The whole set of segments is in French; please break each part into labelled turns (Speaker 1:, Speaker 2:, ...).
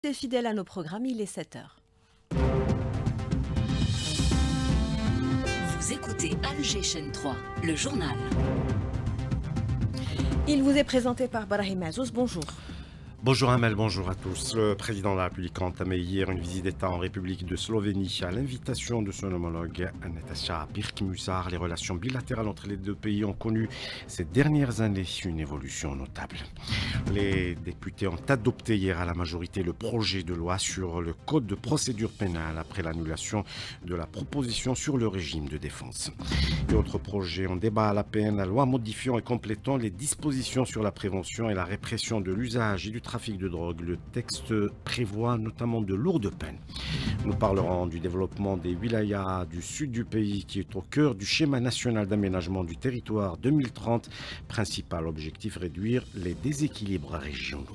Speaker 1: Restez fidèles à nos programmes, il est 7 heures.
Speaker 2: Vous écoutez Alger Chaîne 3, le journal.
Speaker 1: Il vous est présenté par Brahim Azouz. Bonjour.
Speaker 3: Bonjour Amel, bonjour à tous. Le président de la République a entamé hier une visite d'État en République de Slovénie à l'invitation de son homologue Nataša Pirc-Musar. Les relations bilatérales entre les deux pays ont connu ces dernières années une évolution notable. Les députés ont adopté hier à la majorité le projet de loi sur le code de procédure pénale après l'annulation de la proposition sur le régime de défense. Et autre projet en débat à la PN, la loi modifiant et complétant les dispositions sur la prévention et la répression de l'usage et du trafic de drogue. Le texte prévoit notamment de lourdes peines. Nous parlerons du développement des wilayas du sud du pays qui est au cœur du schéma national d'aménagement du territoire 2030. Principal objectif, réduire les déséquilibres régionaux.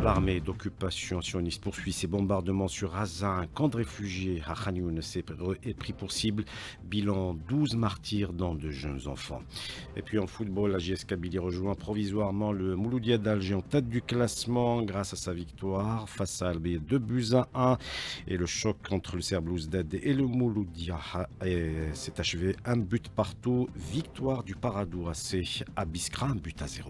Speaker 3: L'armée d'occupation sioniste poursuit ses bombardements sur Gaza. Un camp de réfugiés à Khan Younes est pris pour cible. Bilan 12 martyrs dont de jeunes enfants. Et puis en football, la JS Kabylie rejoint provisoirement le Mouloudia d'Alger en tête du classement grâce à sa victoire face à Albi 2-1. Et le choc entre le Serblouzdad et le Mouloudia s'est achevé 1 but partout. Victoire du Paradou AC à Biskra, 1-0.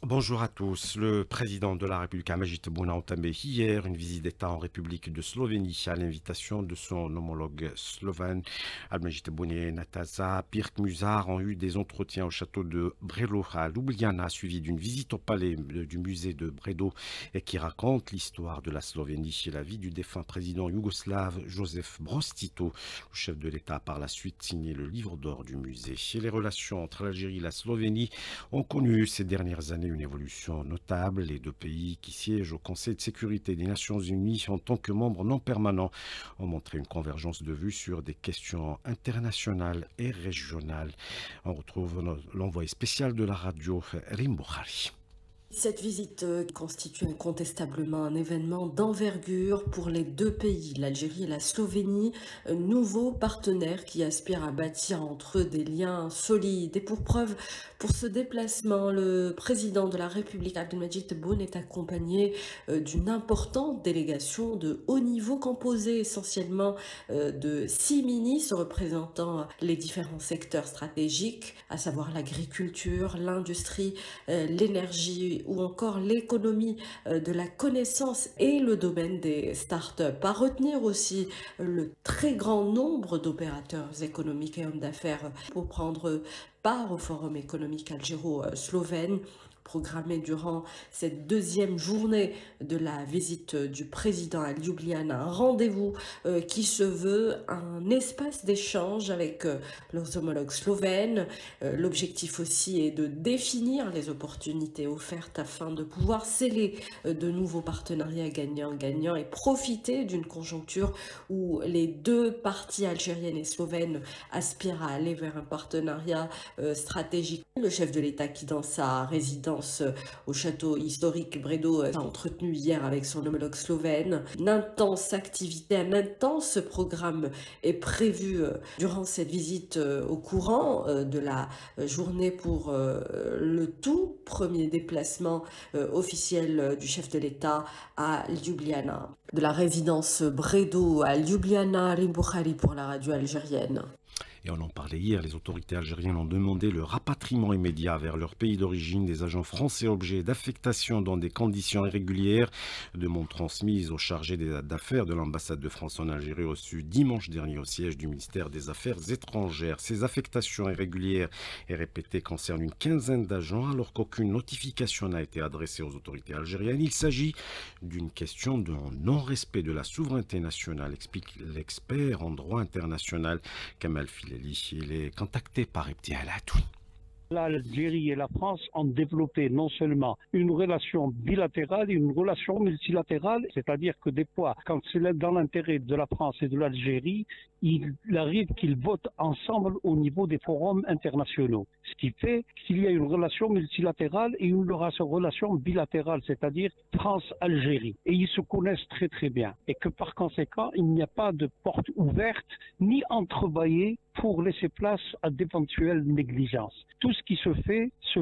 Speaker 3: Bonjour à tous. Le président de la République, Abdelmadjid Tebboune, a entamé hier une visite d'État en République de Slovénie à l'invitation de son homologue slovène. Abdelmadjid Tebboune et Nataša Pirc-Musar ont eu des entretiens au château de Brelo à Ljubljana, suivi d'une visite au palais du musée de Brdo et qui raconte l'histoire de la Slovénie et la vie du défunt président yougoslave Joseph Broz Tito. Le chef de l'État a par la suite signé le livre d'or du musée. Et les relations entre l'Algérie et la Slovénie ont connu ces dernières années une évolution notable. Les deux pays qui siègent au Conseil de sécurité des Nations Unies en tant que membres non permanents ont montré une convergence de vues sur des questions internationales et régionales. On retrouve l'envoyé spécial de la radio, Rim Boukhari.
Speaker 4: Cette visite constitue incontestablement un événement d'envergure pour les deux pays, l'Algérie et la Slovénie, nouveaux partenaires qui aspirent à bâtir entre eux des liens solides. Et pour preuve, pour ce déplacement, le président de la République, Abdelmadjid Tebboune, est accompagné d'une importante délégation de haut niveau composée essentiellement de 6 ministres représentant les différents secteurs stratégiques, à savoir l'agriculture, l'industrie, l'énergie, ou encore l'économie de la connaissance et le domaine des startups. À retenir aussi le très grand nombre d'opérateurs économiques et hommes d'affaires pour prendre part au Forum économique algéro-slovène, programmé durant cette deuxième journée de la visite du président à Ljubljana. Un rendez-vous qui se veut un espace d'échange avec leurs homologues slovènes. L'objectif aussi est de définir les opportunités offertes afin de pouvoir sceller de nouveaux partenariats gagnant-gagnant et profiter d'une conjoncture où les deux parties algériennes et slovènes aspirent à aller vers un partenariat stratégique. Le chef de l'État qui, dans sa résidence au château historique Brdo, a entretenu hier avec son homologue slovène. Une intense activité, un intense programme est prévu durant cette visite au courant de la journée pour le tout premier déplacement officiel du chef de l'État à Ljubljana. De la résidence Brdo à Ljubljana, Rim Boukhari pour la radio algérienne.
Speaker 3: Et on en parlait hier, les autorités algériennes ont demandé le rapatriement immédiat vers leur pays d'origine des agents français objets d'affectation dans des conditions irrégulières. Demande transmise au chargé d'affaires de l'ambassade de France en Algérie reçue dimanche dernier au siège du ministère des Affaires étrangères. Ces affectations irrégulières et répétées concernent une quinzaine d'agents alors qu'aucune notification n'a été adressée aux autorités algériennes. Il s'agit d'une question de non-respect de la souveraineté nationale, explique l'expert en droit international Kamal Fileli. Il est contacté par Ebti Alatoun.
Speaker 5: L'Algérie et la France ont développé non seulement une relation bilatérale et une relation multilatérale, c'est-à-dire que des fois, quand c'est dans l'intérêt de la France et de l'Algérie, il arrive qu'ils votent ensemble au niveau des forums internationaux. Ce qui fait qu'il y a une relation multilatérale et une relation bilatérale, c'est-à-dire France-Algérie. Et ils se connaissent très très bien. Et que par conséquent, il n'y a pas de porte ouverte ni entrebâillée pour laisser place à d'éventuelles négligences. Tout ce qui se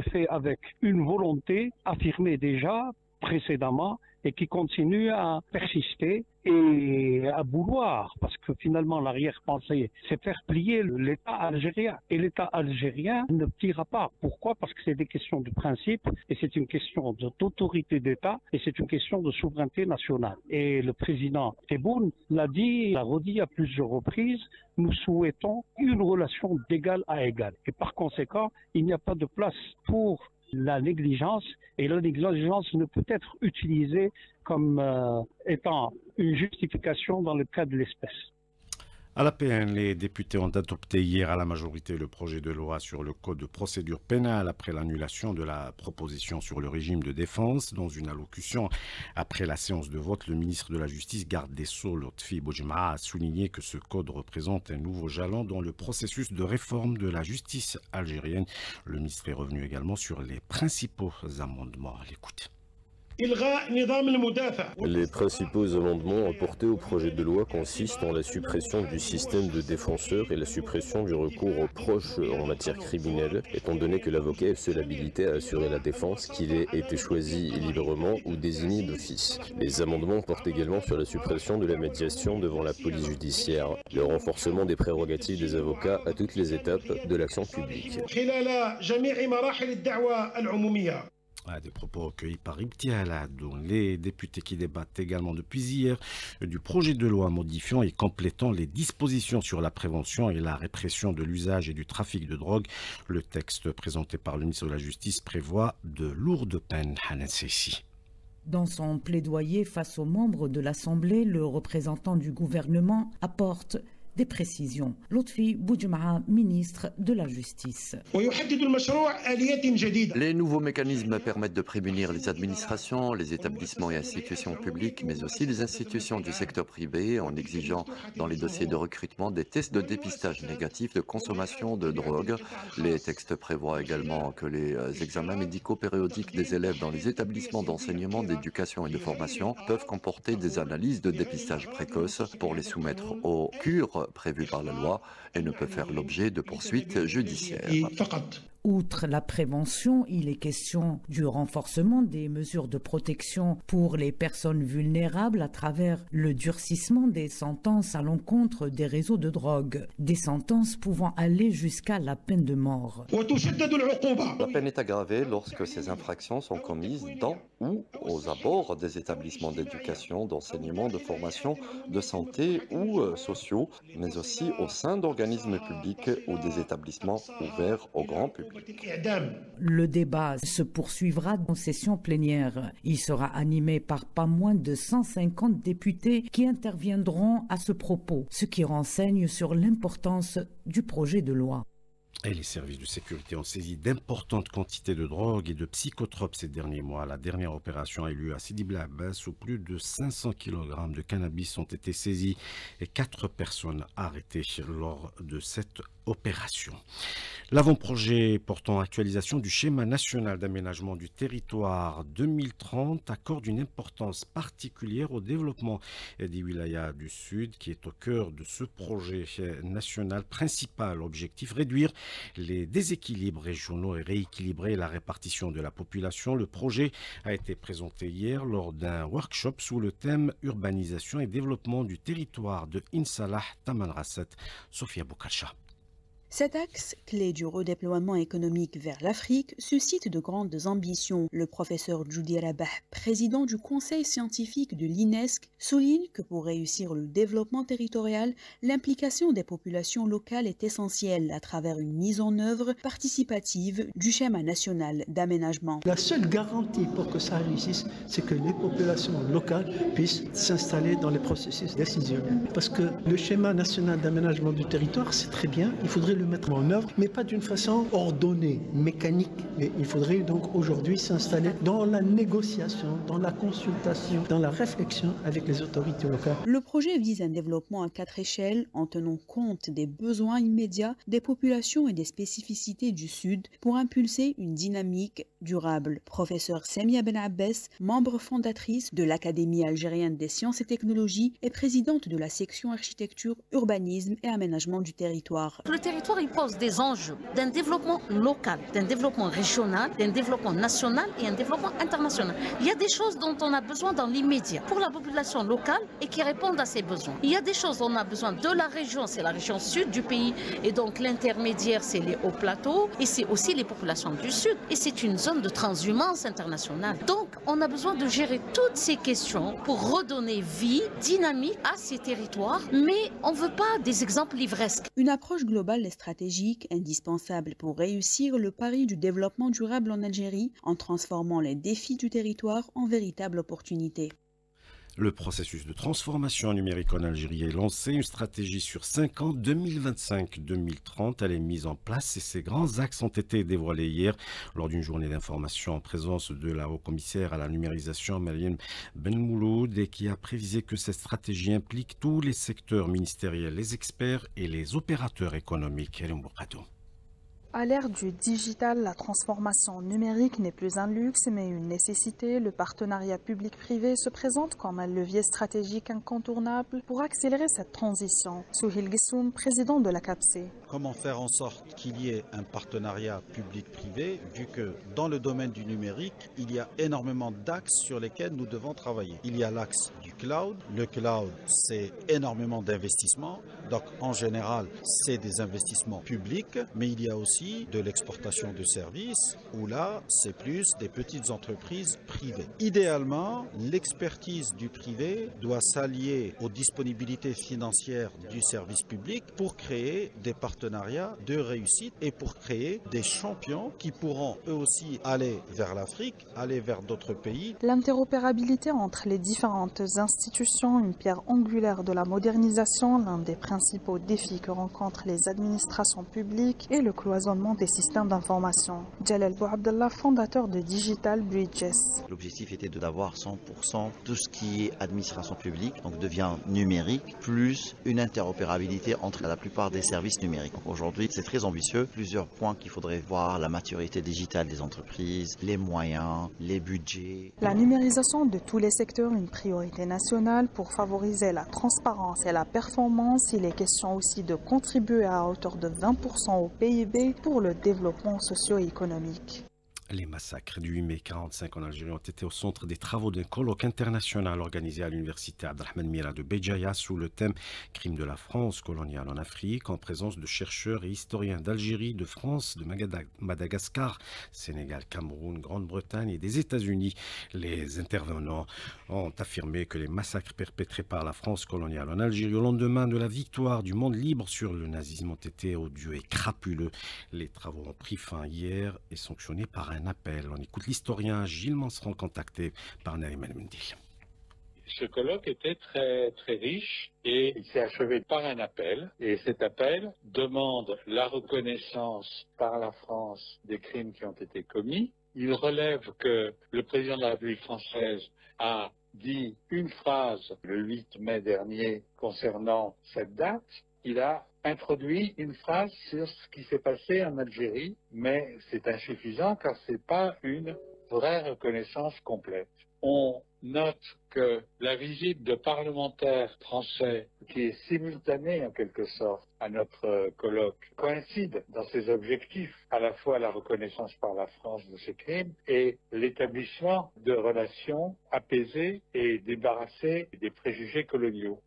Speaker 5: fait avec une volonté affirmée déjà précédemment et qui continue à persister et à vouloir, parce que finalement l'arrière-pensée, c'est faire plier l'État algérien. Et l'État algérien ne pliera pas. Pourquoi? Parce que c'est des questions de principe, et c'est une question d'autorité d'État, et c'est une question de souveraineté nationale. Et le président Tebboune l'a dit, l'a redit à plusieurs reprises, nous souhaitons une relation d'égal à égal. Et par conséquent, il n'y a pas de place pour la négligence, et la négligence ne peut être utilisée comme étant une justification dans le cas de l'espèce.
Speaker 3: À la PN, les députés ont adopté hier à la majorité le projet de loi sur le code de procédure pénale après l'annulation de la proposition sur le régime de défense. Dans une allocution après la séance de vote, le ministre de la Justice, garde des Sceaux, Lotfi Bouhadjemah, a souligné que ce code représente un nouveau jalon dans le processus de réforme de la justice algérienne. Le ministre est revenu également sur les principaux amendements. À l'écoute.
Speaker 6: Les principaux amendements apportés au projet de loi consistent en la suppression du système de défenseur et la suppression du recours aux proches en matière criminelle, étant donné que l'avocat est seul habilité à assurer la défense, qu'il ait été choisi librement ou désigné d'office. Les amendements portent également sur la suppression de la médiation devant la police judiciaire, le renforcement des prérogatives des avocats à toutes les étapes de l'action publique.
Speaker 3: Des propos recueillis par Ibti Aladou. Les députés qui débattent également depuis hier du projet de loi modifiant et complétant les dispositions sur la prévention et la répression de l'usage et du trafic de drogue. Le texte présenté par le ministre de la Justice prévoit de lourdes peines. Hanan Seissi.
Speaker 7: Dans son plaidoyer face aux membres de l'Assemblée, le représentant du gouvernement apporte des précisions. Lotfi Bouhadjemah, ministre de la Justice.
Speaker 8: Les nouveaux mécanismes permettent de prémunir les administrations, les établissements et institutions publiques, mais aussi les institutions du secteur privé en exigeant dans les dossiers de recrutement des tests de dépistage négatifs de consommation de drogue. Les textes prévoient également que les examens médicaux périodiques des élèves dans les établissements d'enseignement, d'éducation et de formation peuvent comporter des analyses de dépistage précoce pour les soumettre aux cures prévues par la loi et ne peut faire l'objet de poursuites judiciaires.
Speaker 7: Outre la prévention, il est question du renforcement des mesures de protection pour les personnes vulnérables à travers le durcissement des sentences à l'encontre des réseaux de drogue, des sentences pouvant aller jusqu'à la peine de mort.
Speaker 8: La peine est aggravée lorsque ces infractions sont commises dans ou aux abords des établissements d'éducation, d'enseignement, de formation, de santé ou sociaux, mais aussi au sein d'organismes publics ou des établissements ouverts au grand public.
Speaker 7: Le débat se poursuivra en session plénière. Il sera animé par pas moins de 150 députés qui interviendront à ce propos, ce qui renseigne sur l'importance du projet de loi.
Speaker 3: Et les services de sécurité ont saisi d'importantes quantités de drogue et de psychotropes ces derniers mois. La dernière opération a eu lieu à Sidi Bla Abbas où plus de 500 kg de cannabis ont été saisis et 4 personnes arrêtées lors de cette opération. L'avant-projet portant actualisation du schéma national d'aménagement du territoire 2030 accorde une importance particulière au développement des wilayas du Sud qui est au cœur de ce projet national. Principal objectif, réduire les déséquilibres régionaux et rééquilibrer la répartition de la population. Le projet a été présenté hier lors d'un workshop sous le thème urbanisation et développement du territoire de Insalah Tamanrasset. Sophia Boukacha.
Speaker 9: Cet axe, clé du redéploiement économique vers l'Afrique, suscite de grandes ambitions. Le professeur Djoudi Rabah, président du conseil scientifique de l'INESC, souligne que pour réussir le développement territorial, l'implication des populations locales est essentielle à travers une mise en œuvre participative du schéma national d'aménagement.
Speaker 10: La seule garantie pour que ça réussisse, c'est que les populations locales puissent s'installer dans les processus décisionnels. Parce que le schéma national d'aménagement du territoire, c'est très bien, il faudrait le mettre en œuvre, mais pas d'une façon ordonnée, mécanique. Et il faudrait donc aujourd'hui s'installer dans la négociation, dans la consultation, dans la réflexion avec les autorités locales.
Speaker 9: Le projet vise un développement à 4 échelles en tenant compte des besoins immédiats des populations et des spécificités du Sud pour impulser une dynamique durable. Professeur Samia Ben Abbès, membre fondatrice de l'Académie algérienne des sciences et technologies et présidente de la section architecture, urbanisme et aménagement du territoire.
Speaker 11: Le territoire il pose des enjeux d'un développement local, d'un développement régional, d'un développement national et un développement international. Il y a des choses dont on a besoin dans l'immédiat pour la population locale et qui répondent à ses besoins. Il y a des choses dont on a besoin de la région, c'est la région sud du pays et donc l'intermédiaire c'est les hauts plateaux et c'est aussi les populations du sud et c'est une zone de transhumance internationale. Donc on a besoin de gérer toutes ces questions pour redonner vie, dynamique à ces territoires, mais on ne veut pas des exemples livresques.
Speaker 9: Une approche globale et stratégique indispensable pour réussir le pari du développement durable en Algérie en transformant les défis du territoire en véritables opportunités.
Speaker 3: Le processus de transformation numérique en Algérie est lancé. Une stratégie sur 5 ans, 2025-2030, elle est mise en place et ses grands axes ont été dévoilés hier lors d'une journée d'information en présence de la haut-commissaire à la numérisation, Mariam Benmouloud, et qui a précisé que cette stratégie implique tous les secteurs ministériels, les experts et les opérateurs économiques.
Speaker 12: À l'ère du digital, la transformation numérique n'est plus un luxe mais une nécessité. Le partenariat public-privé se présente comme un levier stratégique incontournable pour accélérer cette transition. Souhil Gissoum, président de la CAPC.
Speaker 13: Comment faire en sorte qu'il y ait un partenariat public-privé, vu que dans le domaine du numérique, il y a énormément d'axes sur lesquels nous devons travailler. Il y a l'axe du cloud. Le cloud, c'est énormément d'investissements. Donc en général, c'est des investissements publics, mais il y a aussi de l'exportation de services, où là, c'est plus des petites entreprises privées. Idéalement, l'expertise du privé doit s'allier aux disponibilités financières du service public pour créer des partenariats de réussite et pour créer des champions qui pourront eux aussi aller vers l'Afrique, aller vers d'autres pays.
Speaker 12: L'interopérabilité entre les différentes institutions, une pierre angulaire de la modernisation, l'un des principaux défis que rencontrent les administrations publiques et le cloisonnement des systèmes d'information. Jalal Bouabdallah, fondateur de Digital Bridges.
Speaker 14: L'objectif était d'avoir 100% tout ce qui est administration publique, donc devient numérique, plus une interopérabilité entre la plupart des services numériques. Aujourd'hui, c'est très ambitieux. Plusieurs points qu'il faudrait voir, la maturité digitale des entreprises, les moyens, les budgets.
Speaker 12: La numérisation de tous les secteurs, une priorité nationale pour favoriser la transparence et la performance. Il est question aussi de contribuer à hauteur de 20% au PIB pour le développement socio-économique.
Speaker 3: Les massacres du 8 mai 1945 en Algérie ont été au centre des travaux d'un colloque international organisé à l'université Abdelrahman Mira de Béjaïa sous le thème « Crimes de la France coloniale en Afrique » en présence de chercheurs et historiens d'Algérie, de France, de Madagascar, Sénégal, Cameroun, Grande-Bretagne et des États-Unis. Les intervenants ont affirmé que les massacres perpétrés par la France coloniale en Algérie au lendemain de la victoire du monde libre sur le nazisme ont été odieux et crapuleux. Les travaux ont pris fin hier et sanctionnés par un appel. On écoute l'historien Gilles Manseran contacté par Nariman Mendil.
Speaker 15: Ce colloque était très riche et il s'est achevé par un appel. Et cet appel demande la reconnaissance par la France des crimes qui ont été commis. Il relève que le président de la République française a dit une phrase le 8 mai dernier concernant cette date. Il a introduit une phrase sur ce qui s'est passé en Algérie, mais c'est insuffisant car ce n'est pas une vraie reconnaissance complète. On note que la visite de parlementaires français, qui est simultanée en quelque sorte à notre colloque, coïncide dans ses objectifs, à la fois la reconnaissance par la France de ces crimes et l'établissement de relations apaisées et débarrassées des préjugés coloniaux.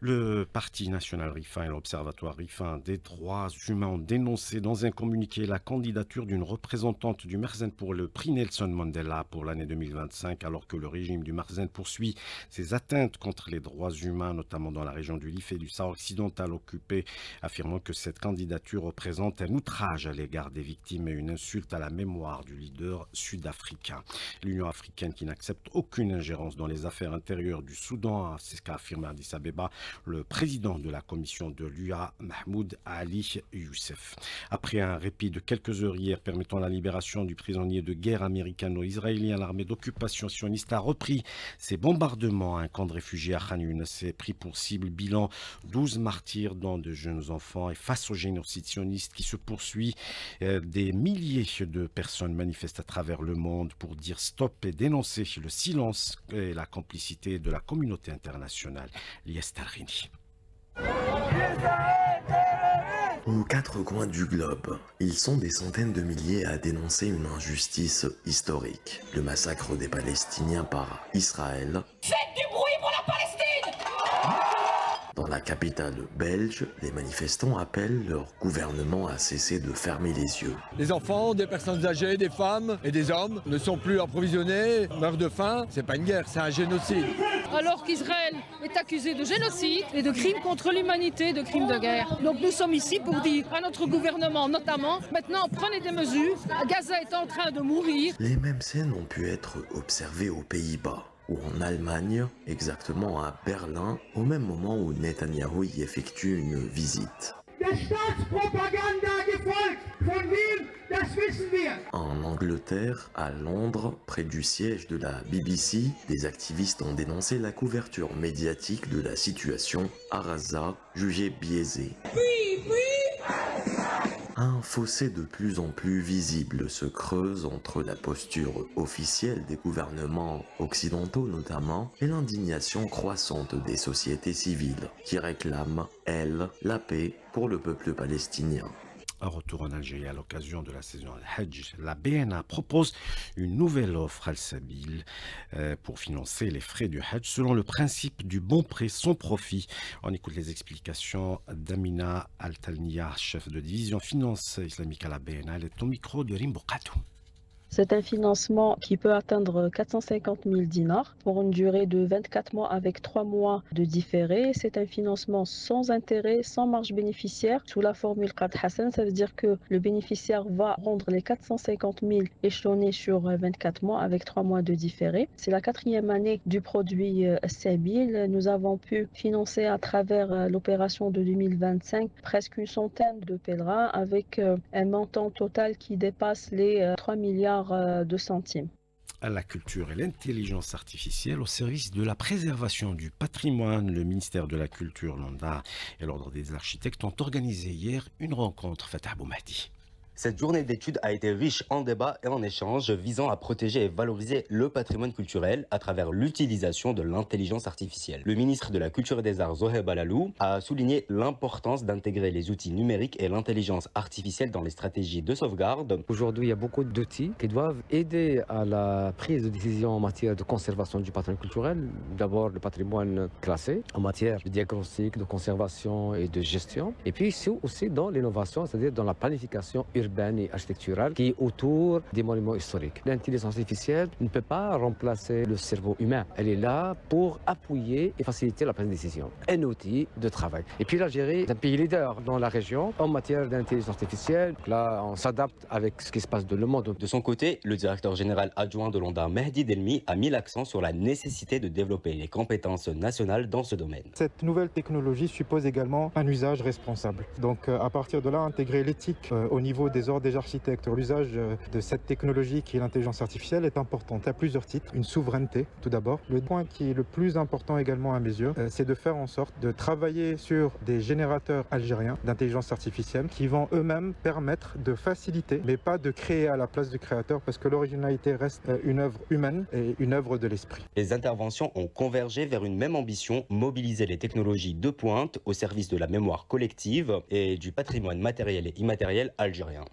Speaker 3: Le Parti national Rifin et l'Observatoire Rifin des droits humains ont dénoncé dans un communiqué la candidature d'une représentante du Merzen pour le prix Nelson Mandela pour l'année 2025, alors que le régime du Merzen poursuit ses atteintes contre les droits humains, notamment dans la région du Lif et du Sahara occidental occupé, affirmant que cette candidature représente un outrage à l'égard des victimes et une insulte à la mémoire du leader sud-africain. L'Union africaine, qui n'accepte aucune ingérence dans les affaires intérieures du Soudan, c'est ce qu'a affirmé Addis Abeba, le président de la commission de l'UA, Mahmoud Ali Youssef. Après un répit de quelques heures hier permettant la libération du prisonnier de guerre américano-israélien, l'armée d'occupation sioniste a repris ses bombardements à un camp de réfugiés à Khan Younes. C'est pris pour cible bilan 12 martyrs dont de jeunes enfants. Et face au génocide sioniste qui se poursuit, des milliers de personnes manifestent à travers le monde pour dire stop et dénoncer le silence et la complicité de la communauté internationale. Lies Talrini.
Speaker 16: Aux quatre coins du globe, ils sont des centaines de milliers à dénoncer une injustice historique, le massacre des Palestiniens par Israël.
Speaker 17: Faites du bruit pour la Palestine!
Speaker 16: Dans la capitale belge, les manifestants appellent leur gouvernement à cesser de fermer les yeux.
Speaker 18: Les enfants, des personnes âgées, des femmes et des hommes ne sont plus approvisionnés, meurent de faim. C'est pas une guerre, c'est un génocide.
Speaker 19: Alors qu'Israël est accusé de génocide et de crimes contre l'humanité, de crimes de guerre. Donc nous sommes ici pour dire à notre gouvernement notamment, maintenant prenez des mesures, Gaza est en train de mourir.
Speaker 16: Les mêmes scènes ont pu être observées aux Pays-Bas ou en Allemagne, exactement à Berlin, au même moment où Netanyahou y effectue une visite. En Angleterre, à Londres, près du siège de la BBC, des activistes ont dénoncé la couverture médiatique de la situation à Gaza, jugée biaisée. Un fossé de plus en plus visible se creuse entre la posture officielle des gouvernements occidentaux notamment et l'indignation croissante des sociétés civiles qui réclament, elles, la paix pour le peuple palestinien.
Speaker 3: Un retour en Algérie à l'occasion de la saison Al-Hajj. La BNA propose une nouvelle offre Al-Sabil pour financer les frais du Hajj selon le principe du bon prix sans profit. On écoute les explications d'Amina Al-Talnia, chef de division finance islamique à la BNA. Elle est au micro de Rimbo Katou.
Speaker 20: C'est un financement qui peut atteindre 450 000 dinars pour une durée de 24 mois avec 3 mois de différé. C'est un financement sans intérêt, sans marge bénéficiaire, sous la formule Qard Hassan. Ça veut dire que le bénéficiaire va rendre les 450 000 échelonnés sur 24 mois avec 3 mois de différé. C'est la 4e année du produit Sabil. Nous avons pu financer à travers l'opération de 2025 presque une centaine de pèlerins avec un montant total qui dépasse les 3 milliards de centimes.
Speaker 3: À la culture et l'intelligence artificielle au service de la préservation du patrimoine, le ministère de la Culture, l'ONDA et l'Ordre des architectes ont organisé hier une rencontre. Fatah Boumadi.
Speaker 21: Cette journée d'études a été riche en débats et en échanges visant à protéger et valoriser le patrimoine culturel à travers l'utilisation de l'intelligence artificielle. Le ministre de la Culture et des Arts, Zohaib Alalou, a souligné l'importance d'intégrer les outils numériques et l'intelligence artificielle dans les stratégies de sauvegarde.
Speaker 22: Aujourd'hui, il y a beaucoup d'outils qui doivent aider à la prise de décision en matière de conservation du patrimoine culturel. D'abord, le patrimoine classé en matière de diagnostic, de conservation et de gestion. Et puis aussi dans l'innovation, c'est-à-dire dans la planification urbaine et architecturale qui est autour des monuments historiques. L'intelligence artificielle ne peut pas remplacer le cerveau humain. Elle est là pour appuyer et faciliter la prise de décision. Un outil de travail. Et puis l'Algérie est un pays leader dans la région en matière d'intelligence artificielle. Là, on s'adapte avec ce qui se passe dans le monde.
Speaker 21: De son côté, le directeur général adjoint de l'ONDA, Mehdi Delmi, a mis l'accent sur la nécessité de développer les compétences nationales dans ce domaine.
Speaker 23: Cette nouvelle technologie suppose également un usage responsable. Donc à partir de là, intégrer l'éthique au niveau des ordres des architectes, l'usage de cette technologie qui est l'intelligence artificielle est importante à plusieurs titres. Une souveraineté tout d'abord. Le point qui est le plus important également à mes yeux, c'est de faire en sorte de travailler sur des générateurs algériens d'intelligence artificielle qui vont eux-mêmes permettre de faciliter, mais pas de créer à la place du créateur parce que l'originalité reste une œuvre humaine et une œuvre de l'esprit.
Speaker 21: Les interventions ont convergé vers une même ambition, mobiliser les technologies de pointe au service de la mémoire collective et du patrimoine matériel et immatériel algérien.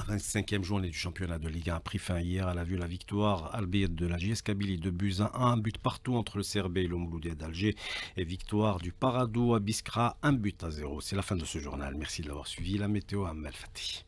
Speaker 3: 25e journée du championnat de Ligue 1 a pris fin hier. Elle a vu la victoire albeit de la JS Kabylie de buts à 1, un but partout entre le CRB et le Mouloudia d'Alger et victoire du Paradou à Biskra, 1-0. C'est la fin de ce journal. Merci de l'avoir suivi. La météo à Melfati.